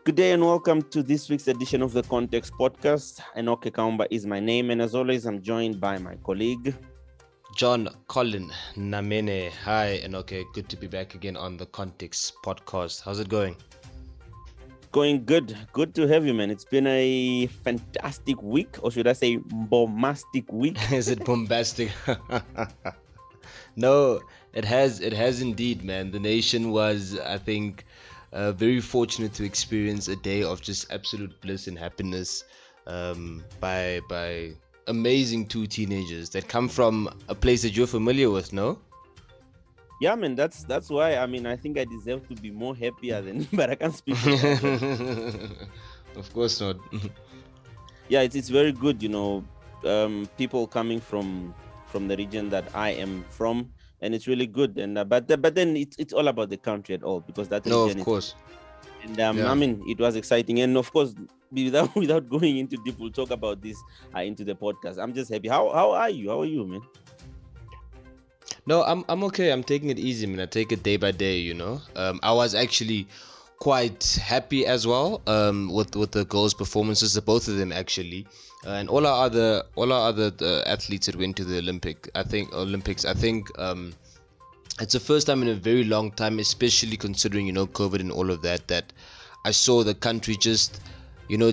Good day and welcome to this week's edition of the Context Podcast. Enoke Kaumba is my name, and as always, I'm joined by my colleague John-Colin, Namene. Hi, Enoke. Good to be back again on the Context Podcast. How's it going? Going good. Good to have you, man. It's been a fantastic week, or should I say bombastic week? Is it bombastic? No, it has indeed, man. The nation was, I think, very fortunate to experience a day of just absolute bliss and happiness by amazing two teenagers that come from a place that you're familiar with, no? Yeah, man, that's why. I mean, I think I deserve to be more happier than, but I can't speak for that. Of course not. Yeah, it's very good, people coming from the region that I am from, and it's really good. And but then it's all about the country at all, because that No, region of course. And Yeah. I mean, it was exciting, and of course, without going into deep, we'll talk about this into the podcast. I'm just happy. How are you? How are you, man? No, I'm okay. I'm taking it easy, man. I take it day by day, I was actually quite happy as well with the girls' performances, the both of them actually, and all our other athletes that went to the Olympics. I think it's the first time in a very long time, especially considering COVID and all of that I saw the country just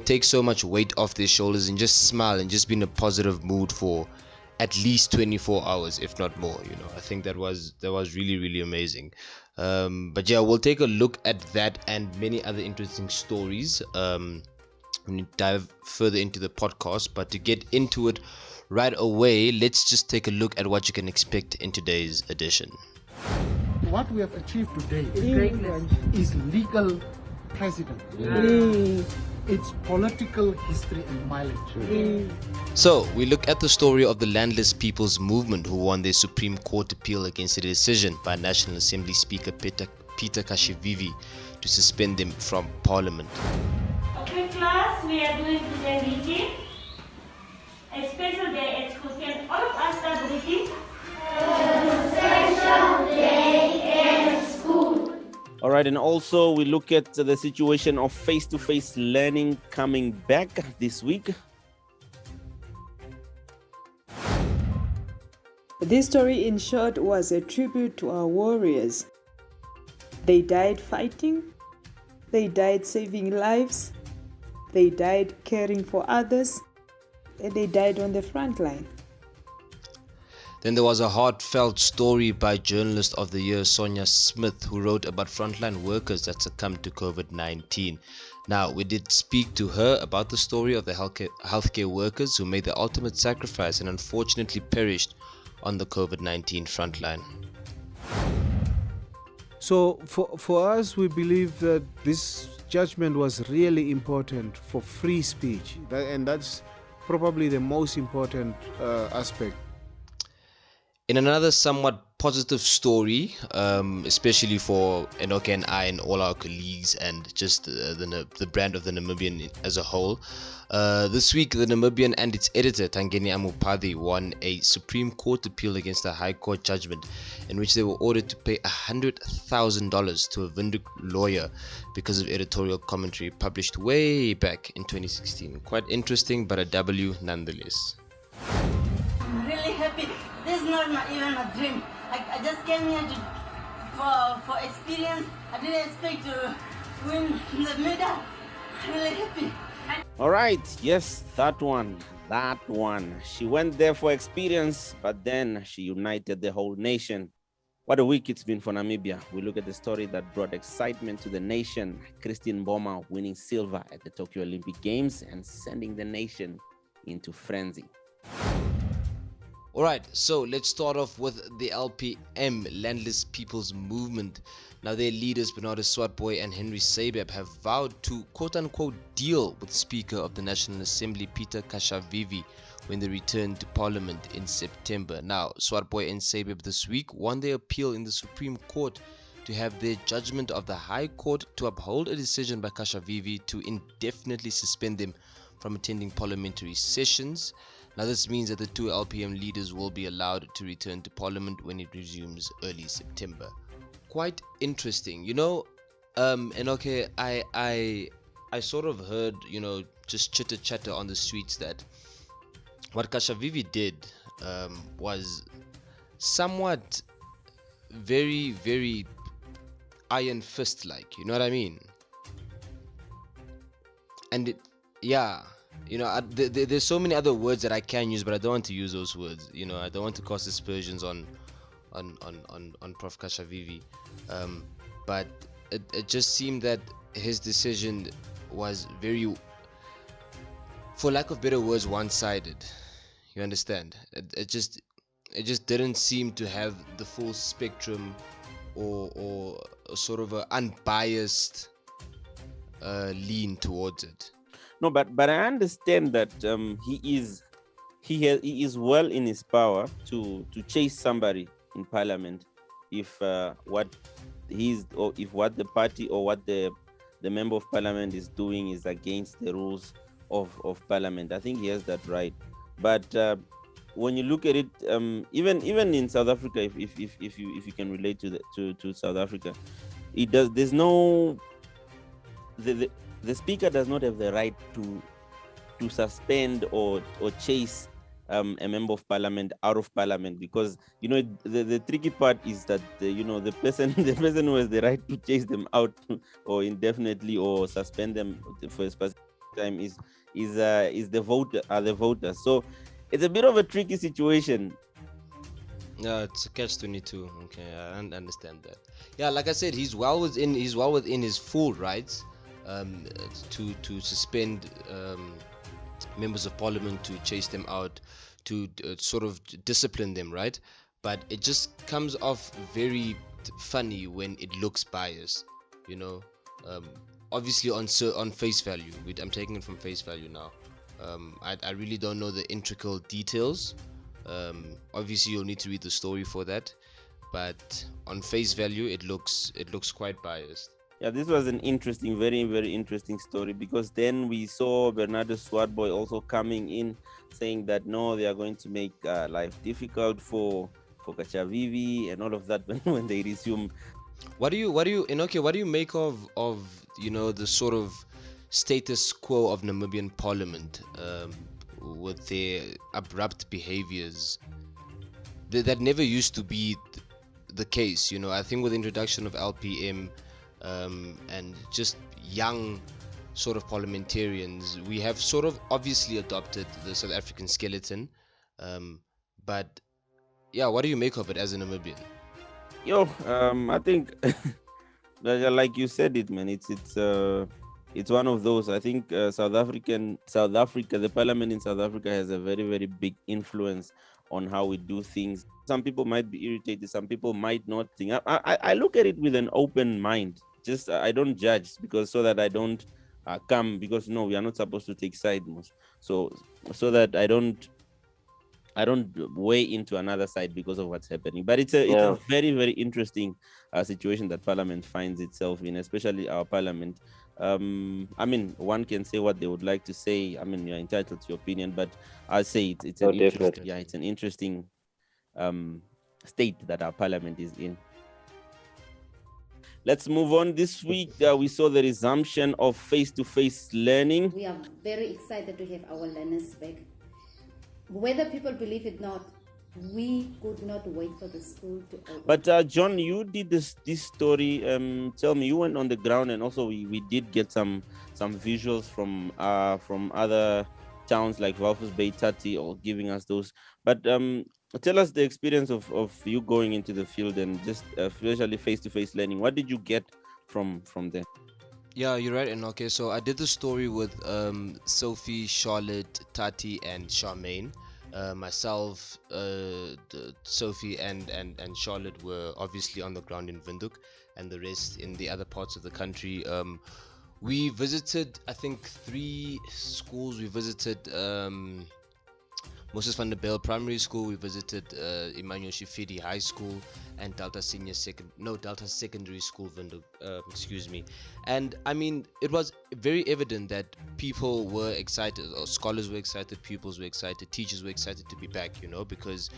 take so much weight off their shoulders and just smile and just be in a positive mood for at least 24 hours, if not more. I think that was really, really amazing. But yeah, we'll take a look at that and many other interesting stories when we dive further into the podcast. But to get into it right away, let's just take a look at what you can expect in today's edition. What we have achieved today Greatness. is legal precedent. It's political history and mileage. So, we look at the story of the Landless People's Movement, who won their Supreme Court appeal against a decision by National Assembly Speaker Peter Kashivivi to suspend them from Parliament. Okay, class, we are doing today reading. A special day at school. Can all of us start reading? All right, and also we look at the situation of face-to-face learning coming back this week. This story, in short, was a tribute to our warriors. They died fighting, they died saving lives, they died caring for others, and they died on the front line. Then there was a heartfelt story by Journalist of the Year Sonya Smith, who wrote about frontline workers that succumbed to COVID-19. Now, we did speak to her about the story of the healthcare workers who made the ultimate sacrifice and unfortunately perished on the COVID-19 frontline. So for us, we believe that this judgment was really important for free speech, and that's probably the most important aspect. In another somewhat positive story, especially for Enoke and I and all our colleagues and just the brand of the Namibian as a whole, this week the Namibian and its editor Tangeni Amupadhi won a Supreme Court appeal against a High Court judgment in which they were ordered to pay $100,000 to a Windhoek lawyer because of editorial commentary published way back in 2016. Quite interesting, but a W nonetheless. I'm really happy. This is not even a dream. I just came here for experience. I didn't expect to win the medal. I'm really happy. All right, yes, that one. She went there for experience, but then she united the whole nation. What a week it's been for Namibia. We look at the story that brought excitement to the nation. Christine Mboma winning silver at the Tokyo Olympic Games and sending the nation into frenzy. Alright, so let's start off with the LPM, Landless People's Movement. Now their leaders Bernardo Swartboy and Henry Sabeb have vowed to quote-unquote deal with Speaker of the National Assembly Peter Kashivivi when they return to Parliament in September. Now Swartboy and Sabeb this week won their appeal in the Supreme Court to have their judgment of the High Court to uphold a decision by Kashivivi to indefinitely suspend them from attending parliamentary sessions. Now this means that the two LPM leaders will be allowed to return to Parliament when it resumes early September. Quite interesting, Enoke. I I sort of heard, just chitter chatter on the streets that what Kashavivi did was somewhat very, very iron fist like, you know what I mean? And there's so many other words that I can use, but I don't want to use those words. I don't want to cast aspersions on Prof Kashavivi. But it just seemed that his decision was very, for lack of better words, one-sided. You understand? It just didn't seem to have the full spectrum or sort of an unbiased lean towards it. No, but I understand that he is well in his power to chase somebody in parliament if what the party or what the member of parliament is doing is against the rules of parliament. I think he has that right. But when you look at it, even in South Africa, if you can relate to South Africa, there's no the speaker does not have the right to suspend or chase a member of parliament out of parliament, because the tricky part is that the person who has the right to chase them out or indefinitely or suspend them for a specific time is the voters. So it's a bit of a tricky situation. Yeah, it's a catch-22. Okay, I understand that. Yeah, like I said, he's well within his full rights to suspend members of parliament, to chase them out, to sort of discipline them, right? But it just comes off very funny when it looks biased, obviously on face value. I'm taking it from face value now. I really don't know the intricate details. Obviously you'll need to read the story for that, but on face value it looks quite biased. Yeah, this was an interesting, very, very interesting story, because then we saw Bernardo Swartboy also coming in saying that no, they are going to make life difficult for Kashavivi and all of that when they resume. What do you Enoke, what do you make of the sort of status quo of Namibian parliament with their abrupt behaviors that never used to be the case? I think with the introduction of LPM and just young sort of parliamentarians, we have sort of obviously adopted the South African skeleton, but yeah, what do you make of it as a Namibian? I think like you said it, man, it's one of those. I think South Africa, the parliament in South Africa has a very, very big influence on how we do things. Some people might be irritated, some people might not think. I look at it with an open mind. Just I don't judge, because so that I don't come, because no, we are not supposed to take sides, so that I don't weigh into another side because of what's happening. But it's a very, very interesting situation that parliament finds itself in, especially our parliament. One can say what they would like to say. You're entitled to your opinion, but I'll say it's an interesting state that our parliament is in. Let's move on. This week, we saw the resumption of face-to-face learning. We are very excited to have our learners back. Whether people believe it or not, we could not wait for the school to open. But John, you did this story. Tell me, you went on the ground, and also we did get some visuals from other towns like Walvis Bay, Tati, or giving us those. But tell us the experience of you going into the field and just especially face-to-face learning. What did you get from there? Yeah, you're right, Enoke. So I did the story with Sophie, Charlotte, Tati, and Charmaine. Myself, Sophie, and Charlotte were obviously on the ground in Windhoek, and the rest in the other parts of the country. We visited, I think, 3 schools. We visited Moses van der Bijl Primary School, we visited Emmanuel Shifidi High School, and Delta Secondary School, And it was very evident that people were excited, or scholars were excited, pupils were excited, teachers were excited to be back, because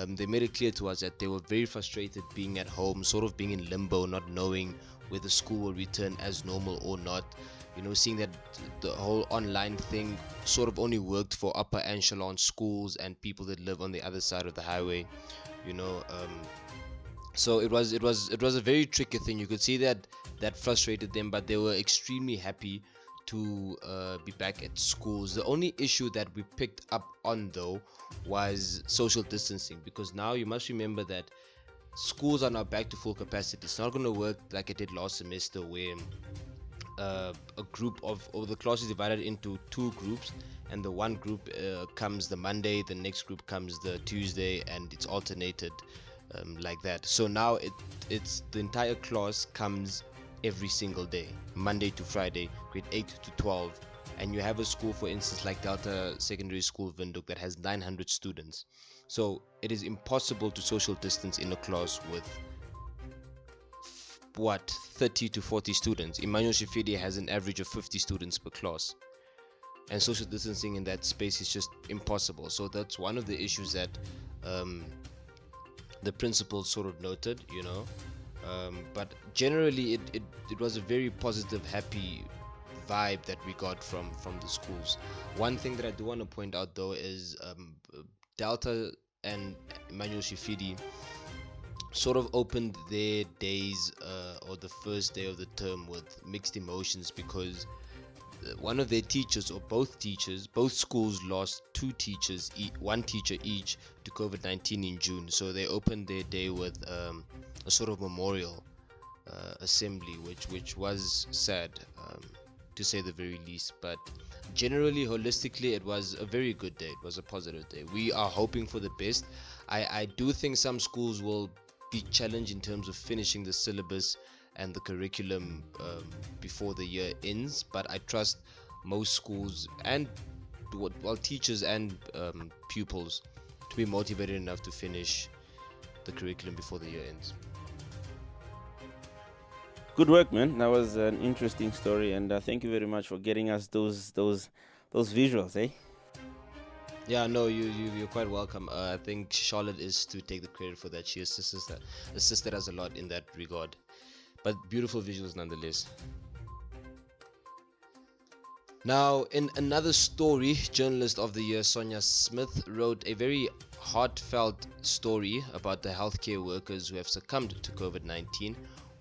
they made it clear to us that they were very frustrated being at home, sort of being in limbo, not knowing whether school will return as normal or not. seeing that the whole online thing sort of only worked for upper echelon schools and people that live on the other side of the highway, so it was a very tricky thing. You could see that frustrated them, but they were extremely happy to be back at schools. The only issue that we picked up on, though, was social distancing, because now you must remember that schools are now back to full capacity. It's not going to work like it did last semester, where a group of the class is divided into two groups, and the one group comes the Monday, the next group comes the Tuesday, and it's alternated like that. So now it's the entire class comes every single day, Monday to Friday, grade 8 to 12, and you have a school, for instance, like Delta Secondary School Windhoek, that has 900 students. So it is impossible to social distance in a class with 30 to 40 students. Emmanuel Shifidi has an average of 50 students per class, and social distancing in that space is just impossible. So that's one of the issues that the principal sort of noted, but generally it was a very positive, happy vibe that we got from the schools. One thing that I do want to point out, though, is Delta and Emmanuel Shifidi sort of opened their days or the first day of the term with mixed emotions, because one of their teachers, or both schools lost one teacher each to COVID-19 in June. So they opened their day with a sort of memorial assembly, which was sad, to say the very least. But generally, holistically, it was a very good day. It was a positive day. We are hoping for the best. I do think some schools will be challenged in terms of finishing the syllabus and the curriculum before the year ends, but I trust most schools and teachers and pupils to be motivated enough to finish the curriculum before the year ends. Good work, man. That was an interesting story, and thank you very much for getting us those visuals, eh? Yeah, no, you're quite welcome. I think Charlotte is to take the credit for that. She assisted us a lot in that regard. But beautiful visuals nonetheless. Now, in another story, Journalist of the Year Sonya Smith wrote a very heartfelt story about the healthcare workers who have succumbed to COVID-19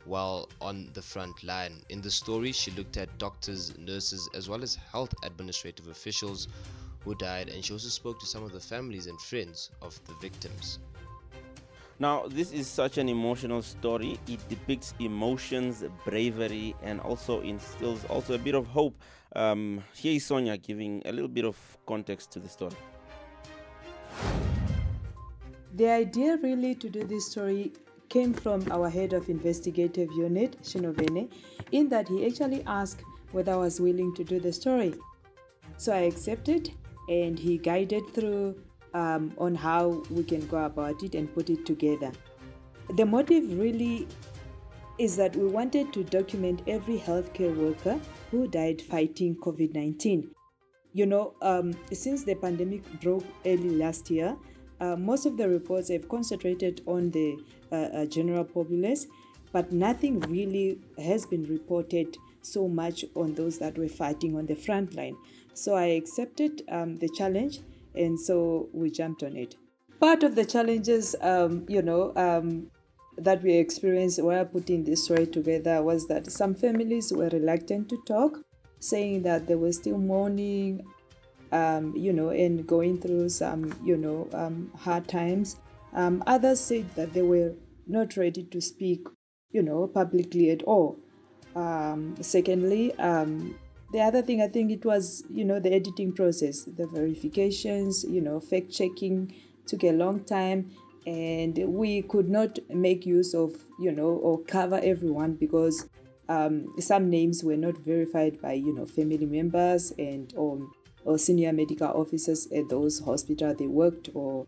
while on the front line. In the story, she looked at doctors, nurses, as well as health administrative officials who died, and she also spoke to some of the families and friends of the victims. Now, this is such an emotional story. It depicts emotions, bravery, and also instills also a bit of hope. Here is Sonya giving a little bit of context to the story. The idea really to do this story came from our head of investigative unit, Shinovene, in that he actually asked whether I was willing to do the story. So I accepted, and he guided through on how we can go about it and put it together. The motive really is that we wanted to document every healthcare worker who died fighting COVID-19. Since the pandemic broke early last year, most of the reports have concentrated on the general populace, but nothing really has been reported so much on those that were fighting on the front line. So I accepted the challenge, and so we jumped on it. Part of the challenges, that we experienced while putting this story together was that some families were reluctant to talk, saying that they were still mourning, and going through some, hard times. Others said that they were not ready to speak, publicly at all. Secondly, the other thing, I think it was, the editing process, the verifications, fact checking took a long time, and we could not make use of, or cover everyone because some names were not verified by, family members and or senior medical officers at those hospitals they worked or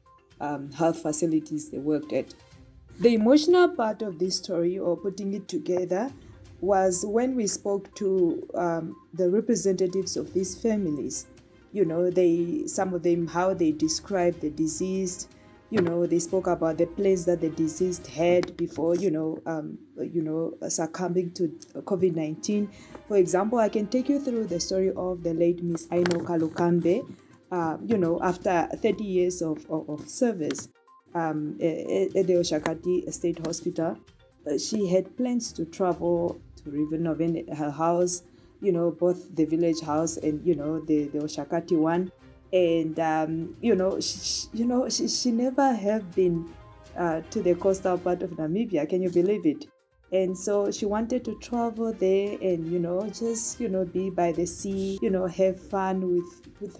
health facilities they worked at. The emotional part of this story, or putting it together, was when we spoke to the representatives of these families. Some of them, how they described the deceased, They spoke about the plans that the deceased had before, succumbing to COVID-19. For example, I can take you through the story of the late Miss Enoke, after 30 years of service at the Oshakati State Hospital. She had plans to travel to renovate her house, both the village house and, the Oshakati one. And, she never have been to the coastal part of Namibia. Can you believe it? And so she wanted to travel there and, just, be by the sea, have fun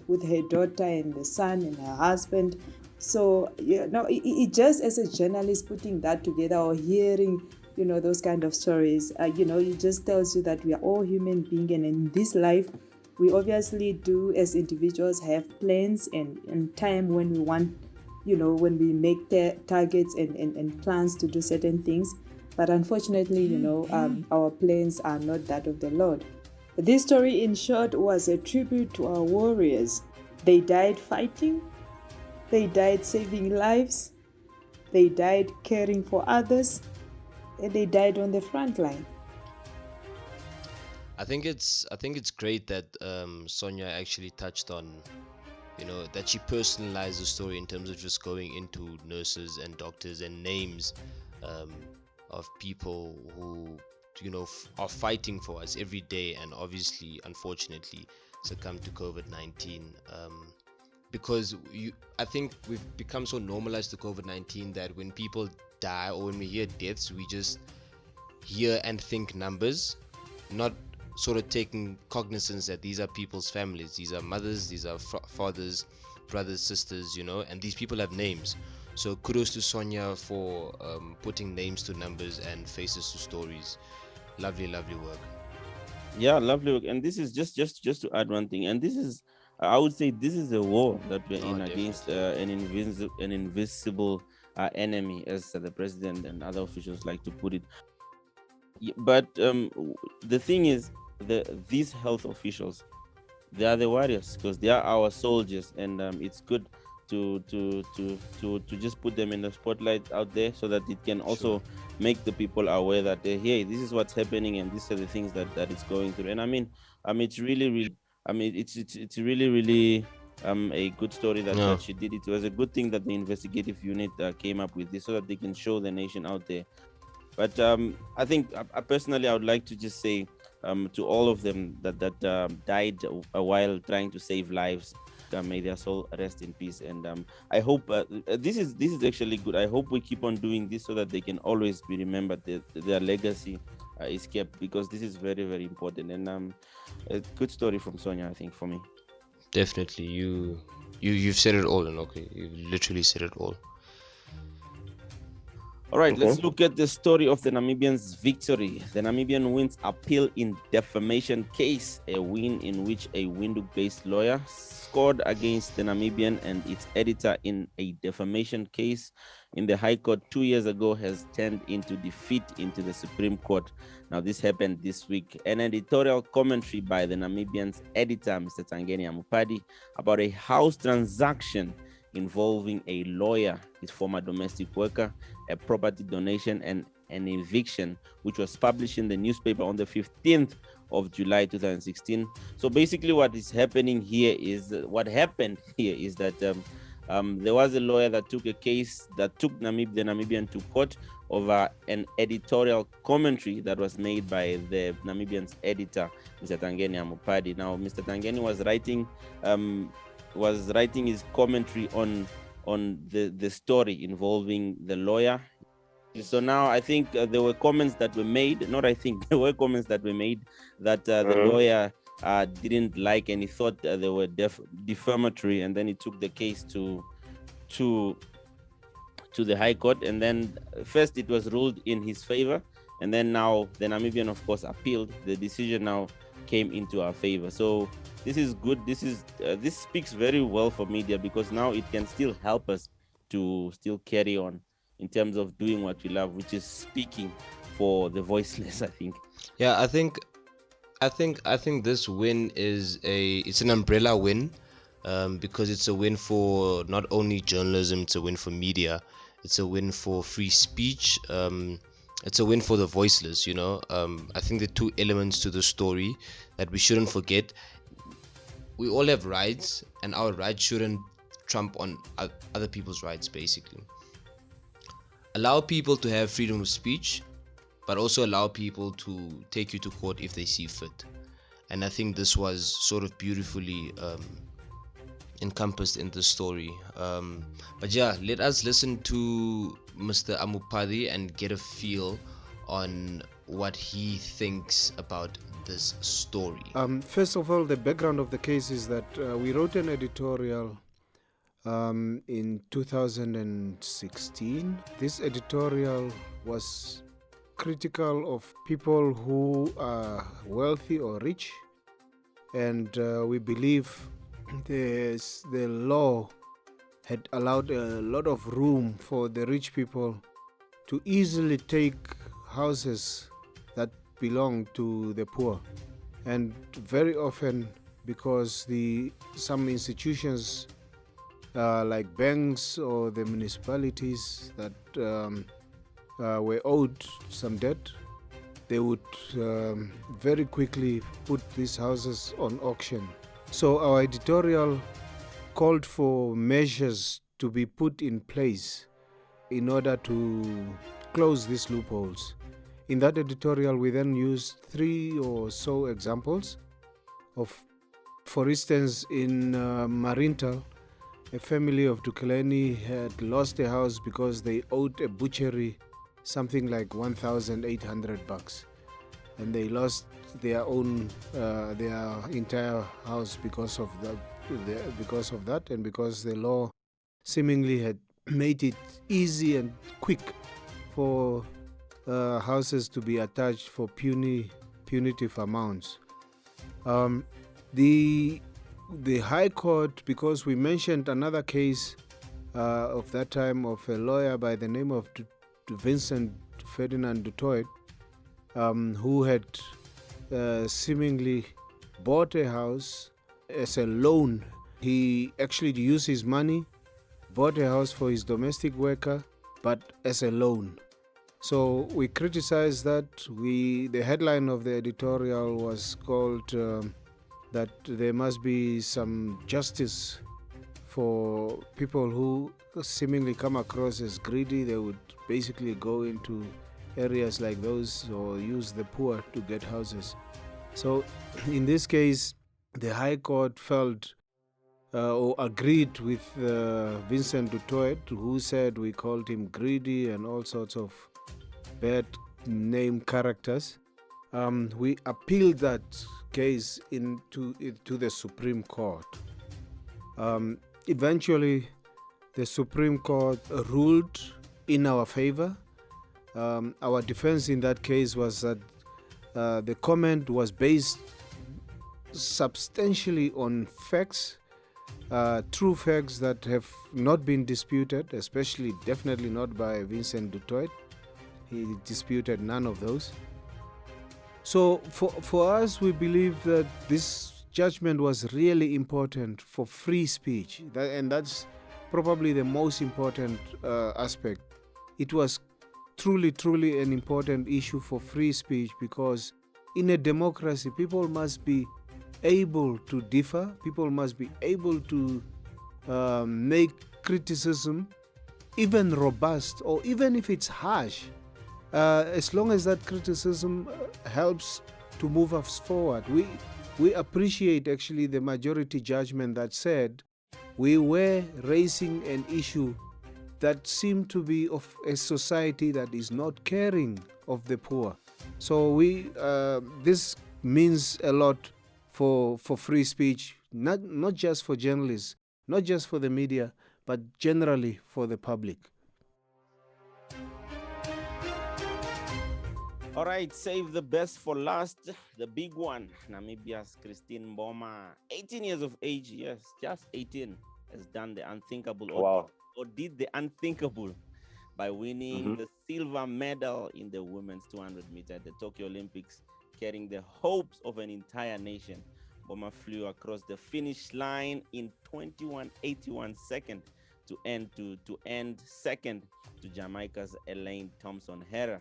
with her daughter and the son and her husband. So, it just as a journalist putting that together or hearing, those kind of stories, it just tells you that we are all human beings, and in this life, we obviously do as individuals have plans and time when we want, when we make targets and plans to do certain things. But unfortunately, our plans are not that of the Lord. This story, in short, was a tribute to our warriors. They died fighting. They died saving lives. They died caring for others. And they died on the front line. I think it's great that Sonya actually touched on, that she personalized the story in terms of just going into nurses and doctors and names of people who, are fighting for us every day and obviously, unfortunately, succumb to COVID-19. Because I think we've become so normalized to COVID-19 that when people die or when we hear deaths, we just hear and think numbers, not sort of taking cognizance that these are people's families, these are mothers, these are fathers, brothers, sisters, and these people have names. So kudos to Sonya for putting names to numbers and faces to stories. Lovely work. Yeah, lovely work. And this is just to add one thing, and this is, I would say, this is a war that we're in against an invisible enemy, as the president and other officials like to put it. But the thing is, these health officials, they are the warriors because they are our soldiers, and it's good to just put them in the spotlight out there so that it can also make the people aware that hey, this is what's happening and these are the things that it's going through. And I mean it's really a good story that she did. It was a good thing that the investigative unit came up with this so that they can show the nation out there. But I think personally I would like to just say to all of them that died while trying to save lives, may their soul rest in peace. And I hope this is actually good. I hope we keep on doing this so that they can always be remembered, their legacy is kept, because this is very, very important. And a good story from Sonya, I think, for me. Definitely. You've said it all, Enoke. You've literally said it all. All right, let's look at the story of the Namibians' victory. The Namibian wins appeal in defamation case, a win in which a Windhoek-based lawyer scored against the Namibian and its editor in a defamation case in the High Court 2 years ago has turned into defeat into the Supreme Court. Now, this happened this week. An editorial commentary by the Namibian's editor, Mr. Tangeni Amupadhi, about a house transaction involving a lawyer, his former domestic worker, a property donation, and an eviction, which was published in the newspaper on the 15th of July 2016. So basically what happened here is that there was a lawyer that took a case that took the Namibian to court over an editorial commentary that was made by the Namibian's editor, Mr. Tangeni Amupadhi. Now, Mr. Tangeni was writing his commentary on the story involving the lawyer. So now I think there were comments that were made, there were comments that were made that the lawyer didn't like, and he thought they were defamatory, and then he took the case to the High Court, and then first it was ruled in his favor, and then now the Namibian, of course, appealed. The decision now came into our favor. So this is good. This speaks very well for media, because now it can still help us to still carry on in terms of doing what we love, which is speaking for the voiceless, I think. Yeah, I think this win it's an umbrella win because it's a win for not only journalism, it's a win for media, it's a win for free speech, it's a win for the voiceless. I think the two elements to the story that we shouldn't forget: we all have rights, and our rights shouldn't trump on other people's rights. Basically, allow people to have freedom of speech, but also allow people to take you to court if they see fit. And I think this was sort of beautifully encompassed in the story. But yeah, let us listen to Mr. Amupadhi and get a feel on what he thinks about this story. First of all, the background of the case is that we wrote an editorial in 2016. This editorial was critical of people who are wealthy or rich, and we believe the law had allowed a lot of room for the rich people to easily take houses that belong to the poor. And very often, because some institutions like banks or the municipalities that were owed some debt, they would very quickly put these houses on auction. So our editorial called for measures to be put in place in order to close these loopholes. In that editorial, we then used 3 or so examples of, for instance, in Marintal, a family of Dukeleni had lost a house because they owed a butchery something like $1,800, and they lost their entire house because of that, and because the law seemingly had made it easy and quick for houses to be attached for punitive amounts. The High Court, because we mentioned another case of that time of a lawyer by the name of Vincent Ferdinand du Toit, who had seemingly bought a house as a loan. He actually used his money, bought a house for his domestic worker, but as a loan. So we criticized that. The headline of the editorial was called that there must be some justice for people who seemingly come across as greedy. They would basically go into areas like those or use the poor to get houses. So in this case, the High Court felt or agreed with Vincent du Toit, who said we called him greedy and all sorts of bad name characters. We appealed that case to the Supreme Court. Eventually, the Supreme Court ruled in our favor. Our defense in that case was that the comment was based substantially on facts, true facts that have not been disputed, especially definitely not by Vincent du Toit. He disputed none of those. So for us, we believe that this judgment was really important for free speech, and that's probably the most important aspect. It was truly an important issue for free speech, because in a democracy, people must be able to differ, people must be able to make criticism, even robust, or even if it's harsh, as long as that criticism helps to move us forward. We appreciate actually the majority judgment that said we were raising an issue that seemed to be of a society that is not caring of the poor. So this means a lot for free speech, not just for journalists, not just for the media, but generally for the public. All right, save the best for last. The big one, Namibia's Christine Mboma, 18 years of age, yes, just 18, has done the unthinkable. Wow. Or did the unthinkable by winning the silver medal in the women's 200 meter at the Tokyo Olympics, carrying the hopes of an entire nation. Mboma flew across the finish line in 21.81 seconds to end second to Jamaica's Elaine Thompson-Herah.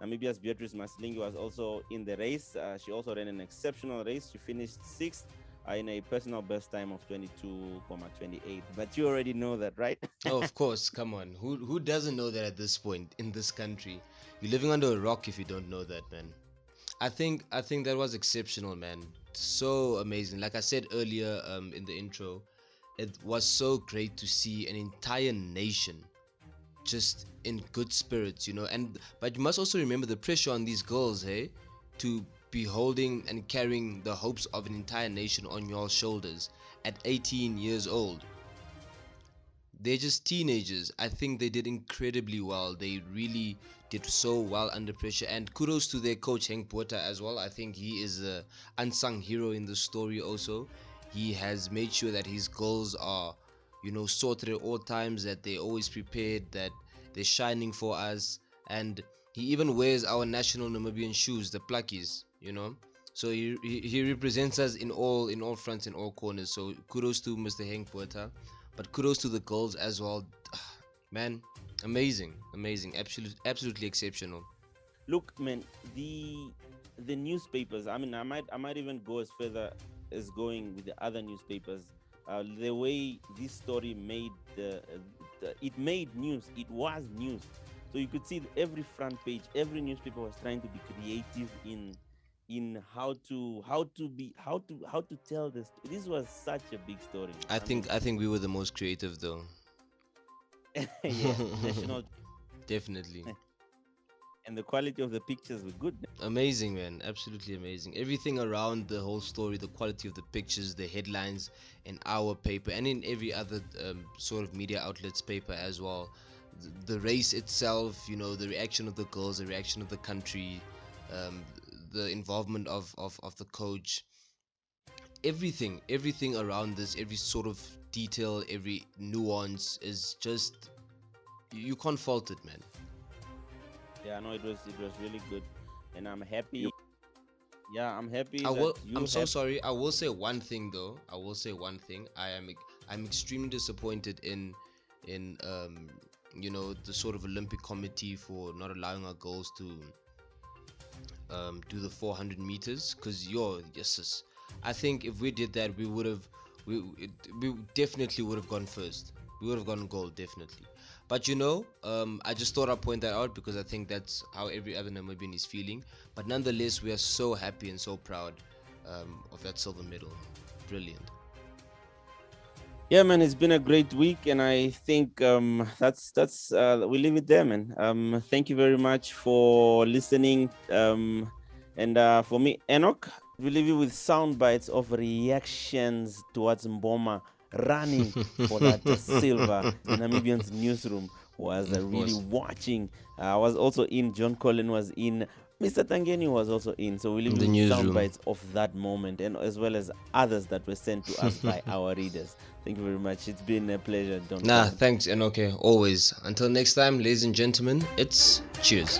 Namibia's Beatrice Maslingi was also in the race. She also ran an exceptional race. She finished sixth in a personal best time of 22.28. But you already know that, right? Oh, of course. Come on. Who doesn't know that at this point in this country? You're living under a rock if you don't know that, man. I think that was exceptional, man. So amazing. Like I said earlier in the intro, it was so great to see an entire nation just in good spirits, you know. But you must also remember the pressure on these girls, hey, to be holding and carrying the hopes of an entire nation on your shoulders at 18 years old. They're just teenagers. I think they did incredibly well. They really did so well under pressure, and kudos to their coach Henk Botha as well. I think he is a unsung hero in the story also. He has made sure that his goals are, you know, sorted at all times, that they're always prepared, that they're shining for us, and he even wears our national Namibian shoes, the Plakkies, you know. So he represents us in all fronts, in all corners. So kudos to Mr. Henk Botha. But kudos to the girls as well. Man, amazing, absolutely exceptional. Look, man, the newspapers, I mean, I might even go as further as going with the other newspapers. The way this story made it made news, it was news. So you could see every front page, every newspaper was trying to be creative in how to tell this. This was such a big story. I think we were the most creative though. Yeah, national. Definitely. And the quality of the pictures were good. Amazing, man, absolutely amazing. Everything around the whole story, the quality of the pictures, the headlines in our paper and in every other sort of media outlet's paper as well. The race itself, you know, the reaction of the girls, the reaction of the country, the involvement of the coach, everything around this, every sort of detail, every nuance is just, you can't fault it, man. Yeah, no, it was really good, and I'm happy. Yeah, I'm happy. I'm so sorry. I will say one thing though. I'm extremely disappointed in you know, the sort of Olympic committee for not allowing our girls to do the 400 meters, because yes, I think if we did that, we definitely would have gone first. We would have gone gold, definitely. But you know, I just thought I'd point that out because I think that's how every other Namibian is feeling. But nonetheless, we are so happy and so proud of that silver medal. Brilliant. Yeah, man, it's been a great week, and I think that's we leave it there, man. Thank you very much for listening. And for me, Enoke, we leave you with sound bites of reactions towards Mboma running for that silver. The Namibian's newsroom was really watching. I was also in. John-Colin was in. Mr. Tangeni was also in. So we leave you with sound bites of that moment, and as well as others that were sent to us by our readers. Thank you very much. It's been a pleasure. Thanks, Enoke. Always. Until next time, ladies and gentlemen, it's cheers.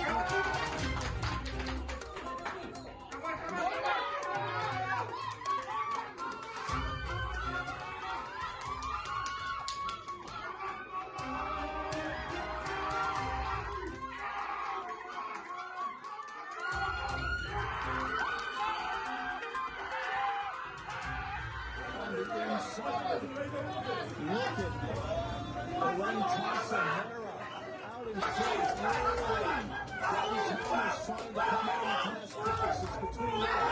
Between